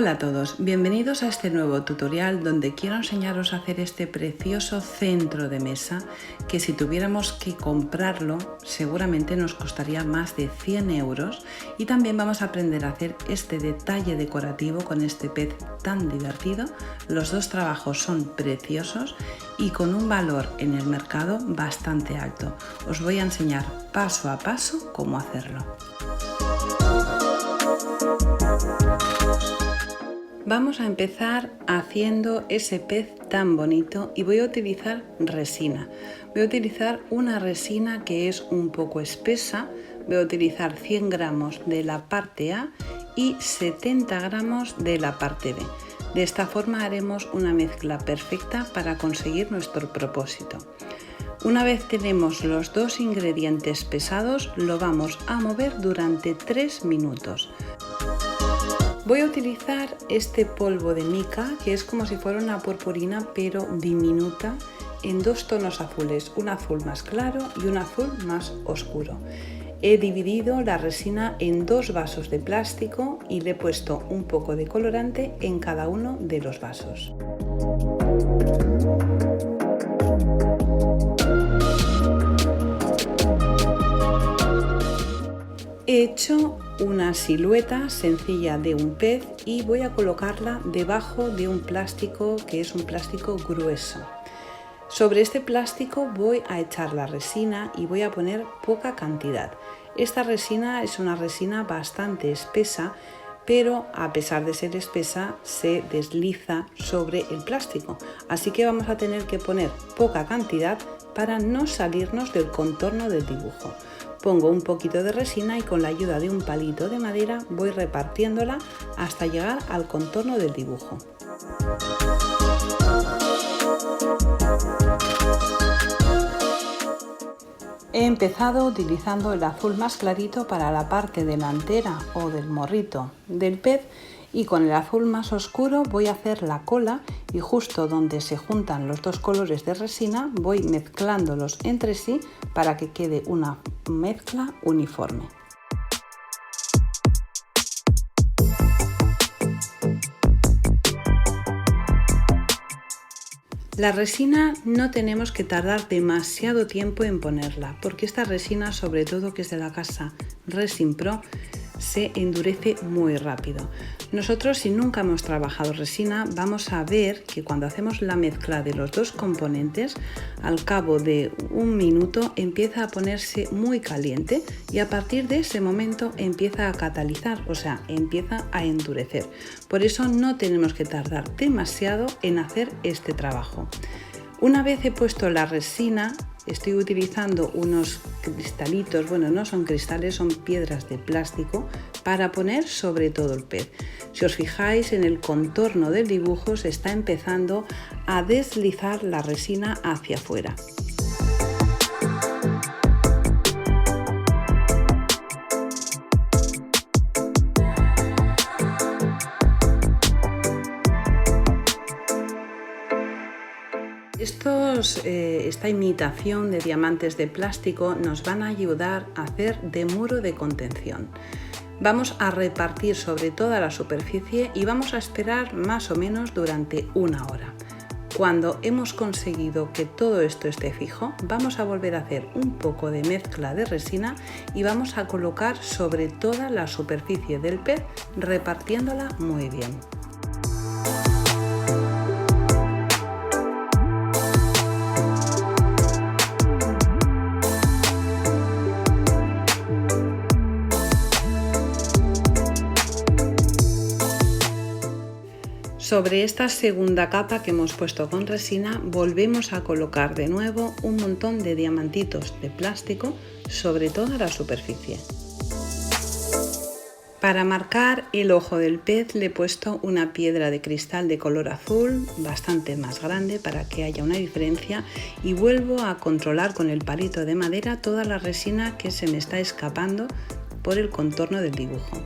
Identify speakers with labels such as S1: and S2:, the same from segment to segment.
S1: Hola a todos, bienvenidos a este nuevo tutorial donde quiero enseñaros a hacer este precioso centro de mesa que si tuviéramos que comprarlo seguramente nos costaría más de 100 euros, y también vamos a aprender a hacer este detalle decorativo con este pez tan divertido. Los dos trabajos son preciosos y con un valor en el mercado bastante alto. Os voy a enseñar paso a paso cómo hacerlo. Vamos a empezar haciendo ese pez tan bonito y voy a utilizar resina. Voy a utilizar una resina que es un poco espesa. Voy a utilizar 100 gramos de la parte A y 70 gramos de la parte B. De esta forma haremos una mezcla perfecta para conseguir nuestro propósito. Una vez tenemos los dos ingredientes pesados, lo vamos a mover durante 3 minutos. Voy a utilizar este polvo de mica, que es como si fuera una purpurina pero diminuta, en dos tonos azules, un azul más claro y un azul más oscuro. He dividido la resina en dos vasos de plástico y le he puesto un poco de colorante en cada uno de los vasos. He hecho una silueta sencilla de un pez y voy a colocarla debajo de un plástico que es un plástico grueso. Sobre este plástico voy a echar la resina y voy a poner poca cantidad. Esta resina es una resina bastante espesa, pero a pesar de ser espesa se desliza sobre el plástico, así que vamos a tener que poner poca cantidad para no salirnos del contorno del dibujo. Pongo un poquito de resina y con la ayuda de un palito de madera voy repartiéndola hasta llegar al contorno del dibujo. He empezado utilizando el azul más clarito para la parte delantera o del morrito del pez, y con el azul más oscuro voy a hacer la cola, y justo donde se juntan los dos colores de resina voy mezclándolos entre sí para que quede una mezcla uniforme. La resina no tenemos que tardar demasiado tiempo en ponerla, porque esta resina, sobre todo que es de la casa Resin Pro, se endurece muy rápido. Nosotros, si nunca hemos trabajado resina, vamos a ver que cuando hacemos la mezcla de los dos componentes, al cabo de un minuto empieza a ponerse muy caliente y a partir de ese momento empieza a catalizar, o sea, empieza a endurecer. Por eso no tenemos que tardar demasiado en hacer este trabajo. Una vez he puesto la resina, estoy utilizando unos cristalitos, bueno, no son cristales, son piedras de plástico para poner sobre todo el pez. Si os fijáis en el contorno del dibujo se está empezando a deslizar la resina hacia afuera. Esta imitación de diamantes de plástico nos van a ayudar a hacer de muro de contención. Vamos a repartir sobre toda la superficie y vamos a esperar más o menos durante 1 hora. Cuando hemos conseguido que todo esto esté fijo, vamos a volver a hacer un poco de mezcla de resina y vamos a colocar sobre toda la superficie del pez, repartiéndola muy bien. Sobre esta segunda capa que hemos puesto con resina, volvemos a colocar de nuevo un montón de diamantitos de plástico sobre toda la superficie. Para marcar el ojo del pez le he puesto una piedra de cristal de color azul, bastante más grande para que haya una diferencia, y vuelvo a controlar con el palito de madera toda la resina que se me está escapando por el contorno del dibujo.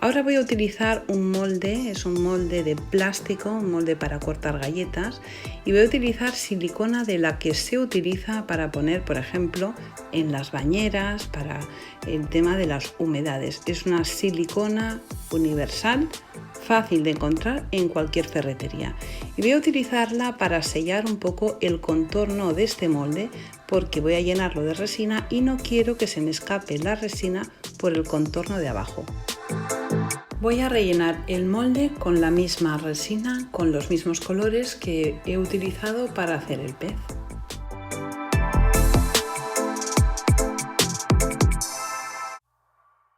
S1: Ahora voy a utilizar un molde, es un molde de plástico, un molde para cortar galletas, y voy a utilizar silicona de la que se utiliza para poner, por ejemplo, en las bañeras, para el tema de las humedades. Es una silicona universal, fácil de encontrar en cualquier ferretería. Y voy a utilizarla para sellar un poco el contorno de este molde, porque voy a llenarlo de resina y no quiero que se me escape la resina por el contorno de abajo. Voy a rellenar el molde con la misma resina, con los mismos colores que he utilizado para hacer el pez.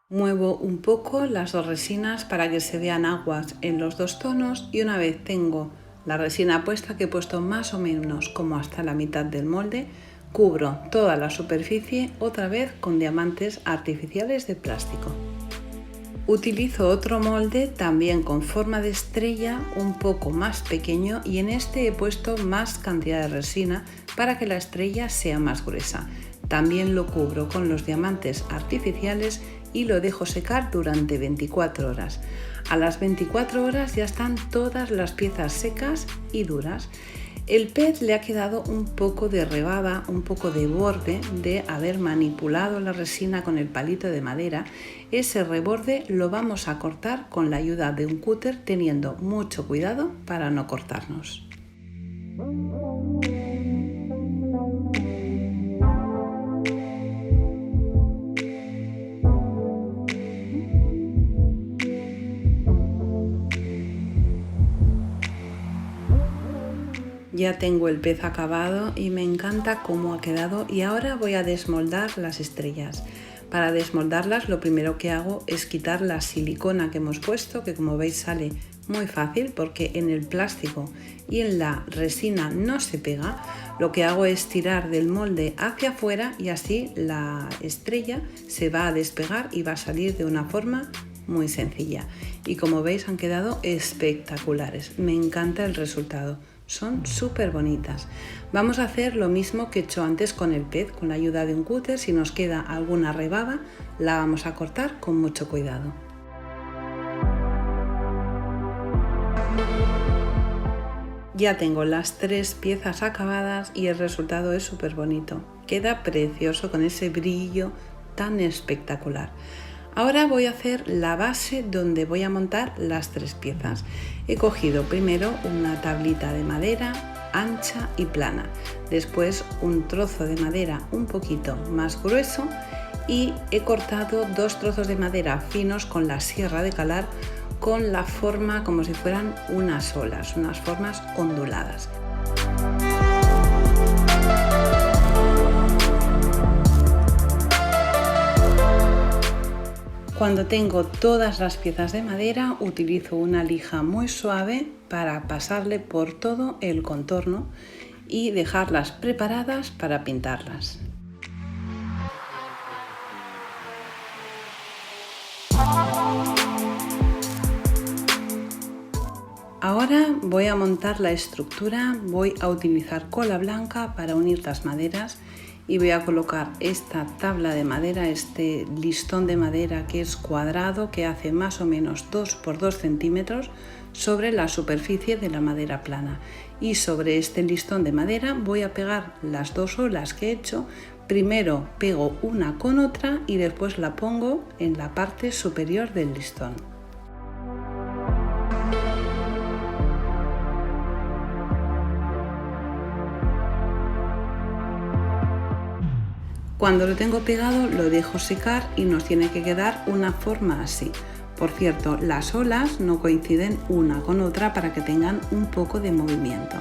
S1: Muevo un poco las dos resinas para que se vean aguas en los dos tonos, y una vez tengo la resina puesta, que he puesto más o menos como hasta la mitad del molde, cubro toda la superficie otra vez con diamantes artificiales de plástico. Utilizo otro molde también con forma de estrella, un poco más pequeño, y en este he puesto más cantidad de resina para que la estrella sea más gruesa. También lo cubro con los diamantes artificiales y lo dejo secar durante 24 horas. A las 24 horas ya están todas las piezas secas y duras. El pez le ha quedado un poco de rebaba, un poco de borde de haber manipulado la resina con el palito de madera. Ese reborde lo vamos a cortar con la ayuda de un cúter, teniendo mucho cuidado para no cortarnos. Ya tengo el pez acabado y me encanta cómo ha quedado, y ahora voy a desmoldar las estrellas. Para desmoldarlas lo primero que hago es quitar la silicona que hemos puesto, que como veis sale muy fácil porque en el plástico y en la resina no se pega. Lo que hago es tirar del molde hacia afuera y así la estrella se va a despegar y va a salir de una forma muy sencilla. Y como veis han quedado espectaculares, me encanta el resultado. Son súper bonitas. Vamos a hacer lo mismo que he hecho antes con el pez, con la ayuda de un cúter. Si nos queda alguna rebaba, la vamos a cortar con mucho cuidado. Ya tengo las tres piezas acabadas y el resultado es súper bonito. Queda precioso con ese brillo tan espectacular. Ahora voy a hacer la base donde voy a montar las tres piezas. He cogido primero una tablita de madera ancha y plana, después un trozo de madera un poquito más grueso y he cortado dos trozos de madera finos con la sierra de calar con la forma como si fueran unas olas, unas formas onduladas. Cuando tengo todas las piezas de madera, utilizo una lija muy suave para pasarle por todo el contorno y dejarlas preparadas para pintarlas. Ahora voy a montar la estructura, voy a utilizar cola blanca para unir las maderas y voy a colocar esta tabla de madera, este listón de madera que es cuadrado, que hace más o menos 2 por 2 centímetros sobre la superficie de la madera plana, y sobre este listón de madera voy a pegar las dos olas que he hecho. Primero pego una con otra y después la pongo en la parte superior del listón. Cuando lo tengo pegado lo dejo secar y nos tiene que quedar una forma así. Por cierto, las olas no coinciden una con otra para que tengan un poco de movimiento.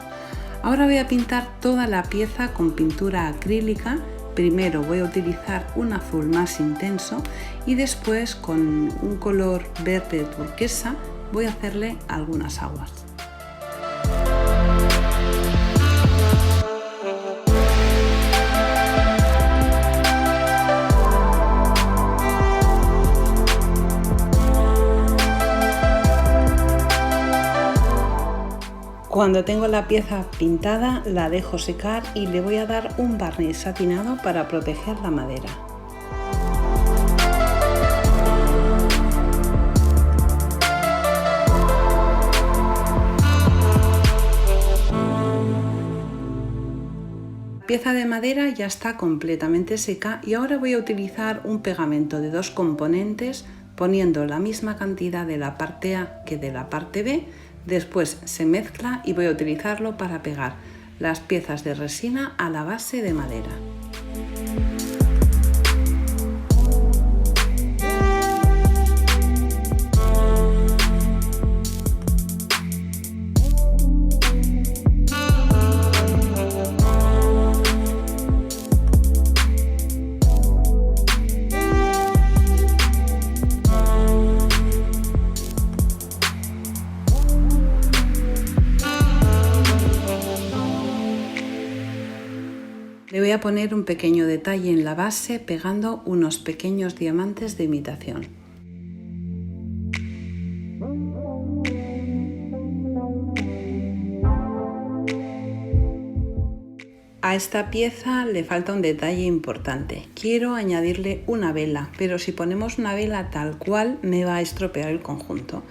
S1: Ahora voy a pintar toda la pieza con pintura acrílica. Primero voy a utilizar un azul más intenso y después con un color verde turquesa voy a hacerle algunas aguas. Cuando tengo la pieza pintada la dejo secar y le voy a dar un barniz satinado para proteger la madera. La pieza de madera ya está completamente seca y ahora voy a utilizar un pegamento de 2 componentes poniendo la misma cantidad de la parte A que de la parte B. Después se mezcla y voy a utilizarlo para pegar las piezas de resina a la base de madera. Le voy a poner un pequeño detalle en la base pegando unos pequeños diamantes de imitación. A esta pieza le falta un detalle importante. Quiero añadirle una vela, pero si ponemos una vela tal cual me va a estropear el conjunto.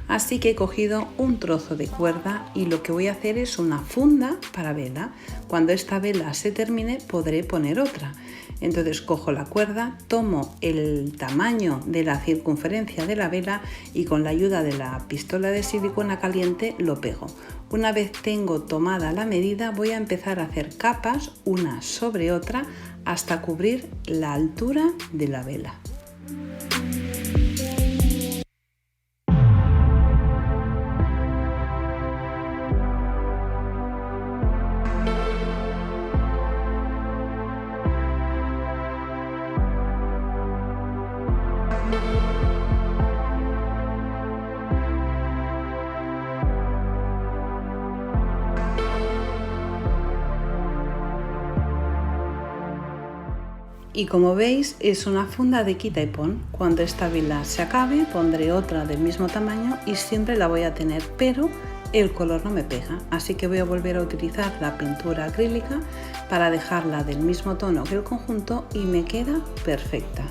S1: Así que he cogido un trozo de cuerda y lo que voy a hacer es una funda para vela. Cuando esta vela se termine podré poner otra. Entonces cojo la cuerda, tomo el tamaño de la circunferencia de la vela y con la ayuda de la pistola de silicona caliente lo pego. Una vez tengo tomada la medida voy a empezar a hacer capas una sobre otra hasta cubrir la altura de la vela. Y como veis es una funda de quita y pon. Cuando esta vela se acabe pondré otra del mismo tamaño y siempre la voy a tener, pero el color no me pega. Así que voy a volver a utilizar la pintura acrílica para dejarla del mismo tono que el conjunto y me queda perfecta.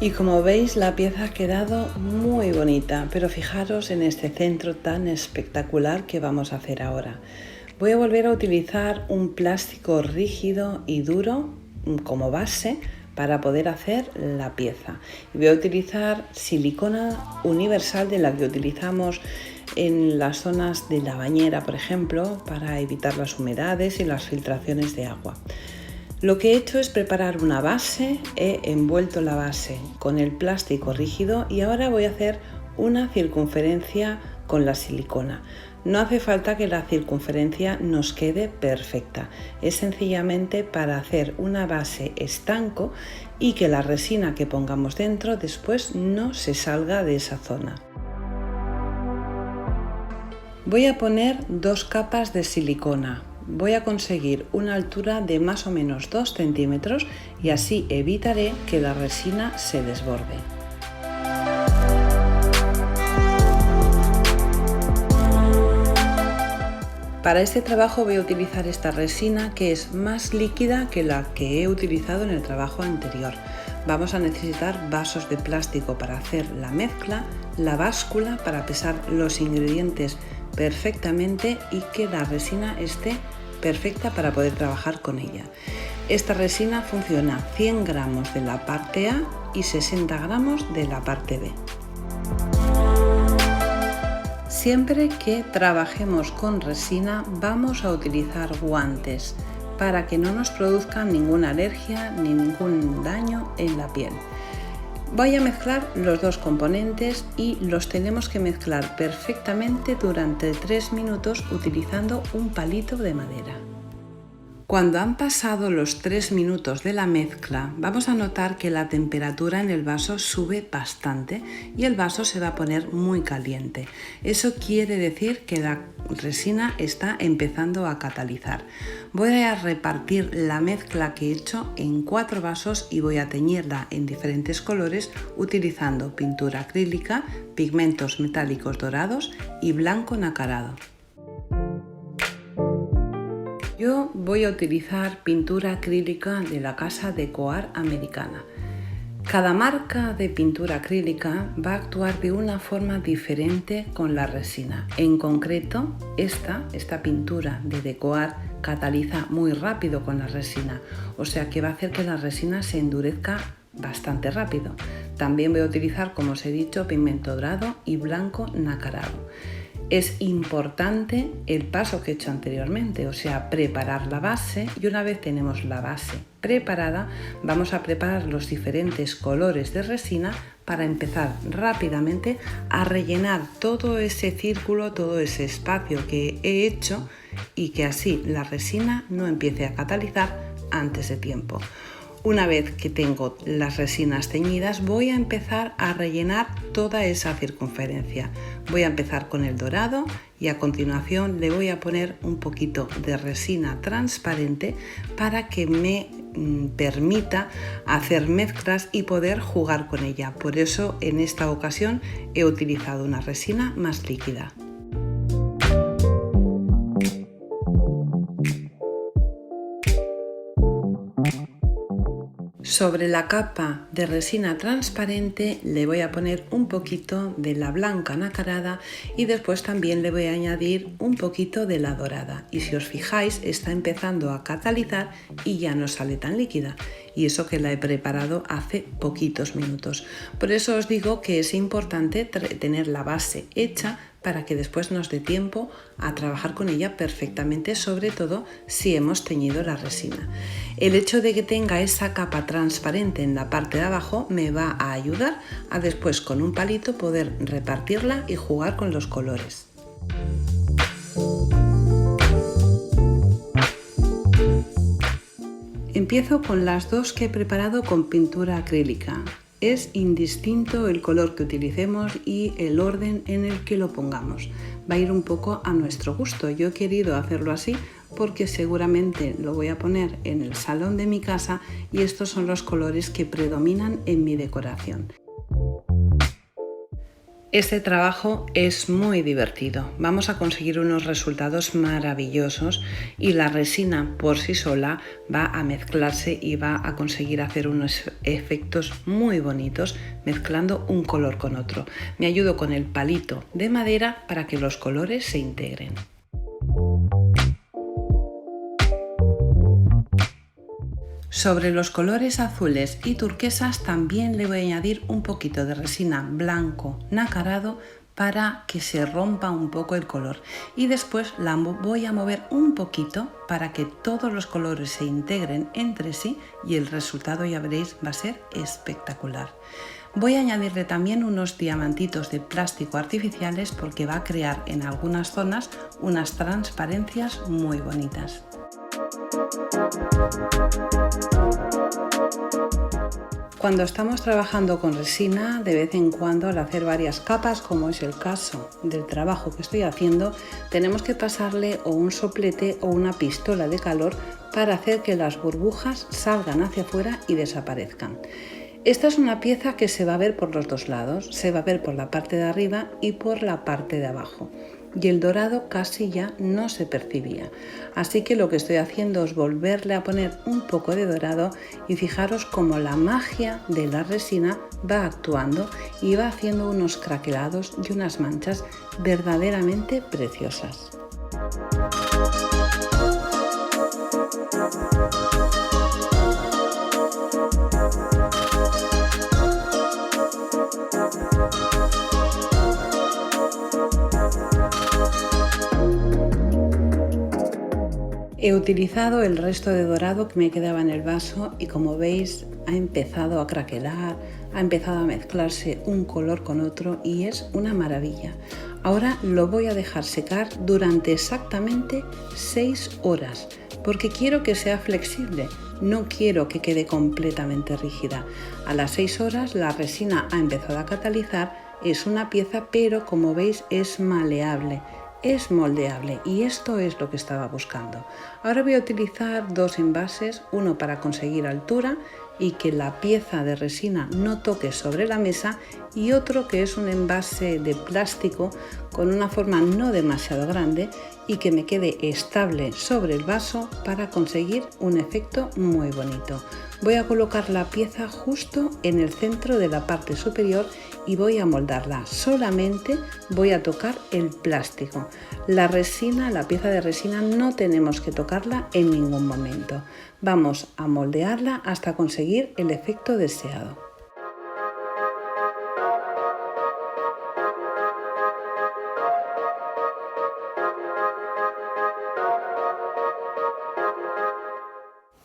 S1: Y como veis la pieza ha quedado muy bonita, pero fijaros en este centro tan espectacular que vamos a hacer ahora. Voy a volver a utilizar un plástico rígido y duro como base para poder hacer la pieza. Y voy a utilizar silicona universal de la que utilizamos en las zonas de la bañera, por ejemplo, para evitar las humedades y las filtraciones de agua. Lo que he hecho es preparar una base, he envuelto la base con el plástico rígido y ahora voy a hacer una circunferencia con la silicona. No hace falta que la circunferencia nos quede perfecta, es sencillamente para hacer una base estanco y que la resina que pongamos dentro después no se salga de esa zona. Voy a poner 2 capas de silicona. Voy a conseguir una altura de más o menos 2 centímetros y así evitaré que la resina se desborde. Para este trabajo voy a utilizar esta resina que es más líquida que la que he utilizado en el trabajo anterior. Vamos a necesitar vasos de plástico para hacer la mezcla, la báscula para pesar los ingredientes perfectamente y que la resina esté perfecta para poder trabajar con ella. Esta resina funciona 100 gramos de la parte A y 60 gramos de la parte B. Siempre que trabajemos con resina vamos a utilizar guantes para que no nos produzca ninguna alergia ni ningún daño en la piel. Voy a mezclar los 2 componentes y los tenemos que mezclar perfectamente durante 3 minutos utilizando un palito de madera. Cuando han pasado los 3 minutos de la mezcla, vamos a notar que la temperatura en el vaso sube bastante y el vaso se va a poner muy caliente. Eso quiere decir que la resina está empezando a catalizar. Voy a repartir la mezcla que he hecho en 4 vasos y voy a teñirla en diferentes colores utilizando pintura acrílica, pigmentos metálicos dorados y blanco nacarado. Yo voy a utilizar pintura acrílica de la casa Decoart americana. Cada marca de pintura acrílica va a actuar de una forma diferente con la resina. En concreto, esta pintura de Decoart cataliza muy rápido con la resina, o sea que va a hacer que la resina se endurezca bastante rápido. También voy a utilizar, como os he dicho, pigmento dorado y blanco nacarado. Es importante el paso que he hecho anteriormente, o sea, preparar la base, y una vez tenemos la base preparada, vamos a preparar los diferentes colores de resina para empezar rápidamente a rellenar todo ese círculo, todo ese espacio que he hecho, y que así la resina no empiece a catalizar antes de tiempo. Una vez que tengo las resinas teñidas, voy a empezar a rellenar toda esa circunferencia. Voy a empezar con el dorado y a continuación le voy a poner un poquito de resina transparente para que me permita hacer mezclas y poder jugar con ella. Por eso en esta ocasión he utilizado una resina más líquida. Sobre la capa de resina transparente le voy a poner un poquito de la blanca nacarada y después también le voy a añadir un poquito de la dorada. Y si os fijáis, está empezando a catalizar y ya no sale tan líquida. Y eso que la he preparado hace poquitos minutos. Por eso os digo que es importante tener la base hecha para que después nos dé tiempo a trabajar con ella perfectamente, sobre todo si hemos teñido la resina. El hecho de que tenga esa capa transparente en la parte de abajo me va a ayudar a después con un palito poder repartirla y jugar con los colores. Empiezo con las dos que he preparado con pintura acrílica. Es indistinto el color que utilicemos y el orden en el que lo pongamos. Va a ir un poco a nuestro gusto. Yo he querido hacerlo así porque seguramente lo voy a poner en el salón de mi casa y estos son los colores que predominan en mi decoración. Este trabajo es muy divertido, vamos a conseguir unos resultados maravillosos y la resina por sí sola va a mezclarse y va a conseguir hacer unos efectos muy bonitos mezclando un color con otro. Me ayudo con el palito de madera para que los colores se integren. Sobre los colores azules y turquesas también le voy a añadir un poquito de resina blanco nacarado para que se rompa un poco el color y después la voy a mover un poquito para que todos los colores se integren entre sí y el resultado, ya veréis, va a ser espectacular. Voy a añadirle también unos diamantitos de plástico artificiales porque va a crear en algunas zonas unas transparencias muy bonitas. Cuando estamos trabajando con resina, de vez en cuando al hacer varias capas, como es el caso del trabajo que estoy haciendo, tenemos que pasarle o un soplete o una pistola de calor para hacer que las burbujas salgan hacia afuera y desaparezcan. Esta es una pieza que se va a ver por los dos lados, se va a ver por la parte de arriba y por la parte de abajo. Y el dorado casi ya no se percibía. Así que lo que estoy haciendo es volverle a poner un poco de dorado y fijaros cómo la magia de la resina va actuando y va haciendo unos craquelados y unas manchas verdaderamente preciosas. He utilizado el resto de dorado que me quedaba en el vaso y como veis ha empezado a craquelar, ha empezado a mezclarse un color con otro y es una maravilla. Ahora lo voy a dejar secar durante exactamente 6 horas porque quiero que sea flexible, no quiero que quede completamente rígida. A las 6 horas la resina ha empezado a catalizar, es una pieza pero como veis es maleable. Es moldeable y esto es lo que estaba buscando. Ahora voy a utilizar dos envases, uno para conseguir altura y que la pieza de resina no toque sobre la mesa y otro que es un envase de plástico con una forma no demasiado grande y que me quede estable sobre el vaso para conseguir un efecto muy bonito. Voy a colocar la pieza justo en el centro de la parte superior y voy a moldarla. Solamente voy a tocar el plástico. La resina, la pieza de resina, no tenemos que tocarla en ningún momento. Vamos a moldearla hasta conseguir el efecto deseado.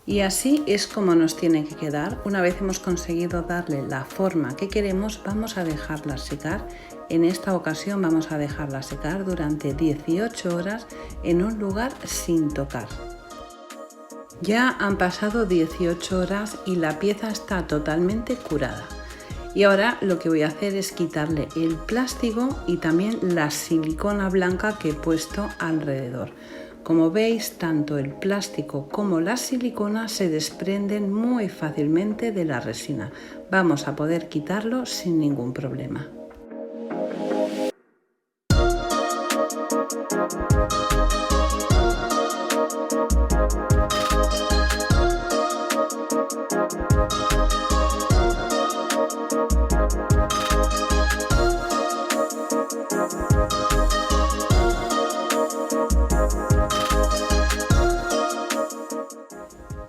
S1: Y así es como nos tiene que quedar. Una vez hemos conseguido darle la forma que queremos, vamos a dejarla secar. En esta ocasión vamos a dejarla secar durante 18 horas en un lugar sin tocar. Ya han pasado 18 horas y la pieza está totalmente curada. Y ahora lo que voy a hacer es quitarle el plástico y también la silicona blanca que he puesto alrededor. Como veis, tanto el plástico como la silicona se desprenden muy fácilmente de la resina. Vamos a poder quitarlo sin ningún problema.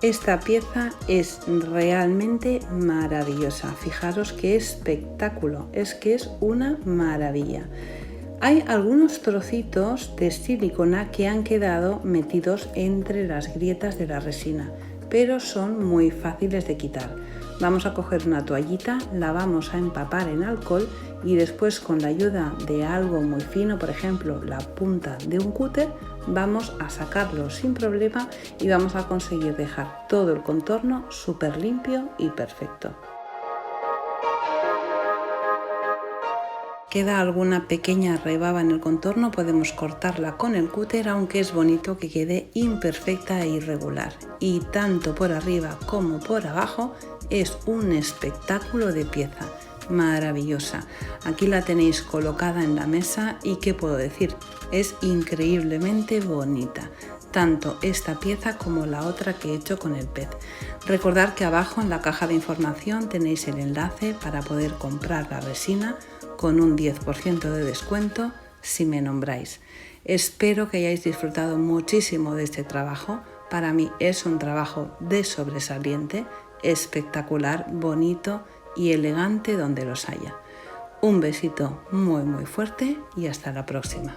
S1: Esta pieza es realmente maravillosa. Fijaros qué espectáculo, es que es una maravilla. Hay algunos trocitos de silicona que han quedado metidos entre las grietas de la resina, pero son muy fáciles de quitar. Vamos a coger una toallita, la vamos a empapar en alcohol y después, con la ayuda de algo muy fino, por ejemplo la punta de un cúter, vamos a sacarlo sin problema y vamos a conseguir dejar todo el contorno súper limpio y perfecto. Queda alguna pequeña rebaba en el contorno, podemos cortarla con el cúter, aunque es bonito que quede imperfecta e irregular. Y tanto por arriba como por abajo es un espectáculo de pieza, maravillosa. Aquí la tenéis colocada en la mesa y ¿qué puedo decir? Es increíblemente bonita. Tanto esta pieza como la otra que he hecho con el pez. Recordad que abajo en la caja de información tenéis el enlace para poder comprar la resina con un 10% de descuento si me nombráis. Espero que hayáis disfrutado muchísimo de este trabajo. Para mí es un trabajo de sobresaliente, espectacular, bonito y elegante donde los haya. Un besito muy fuerte y hasta la próxima.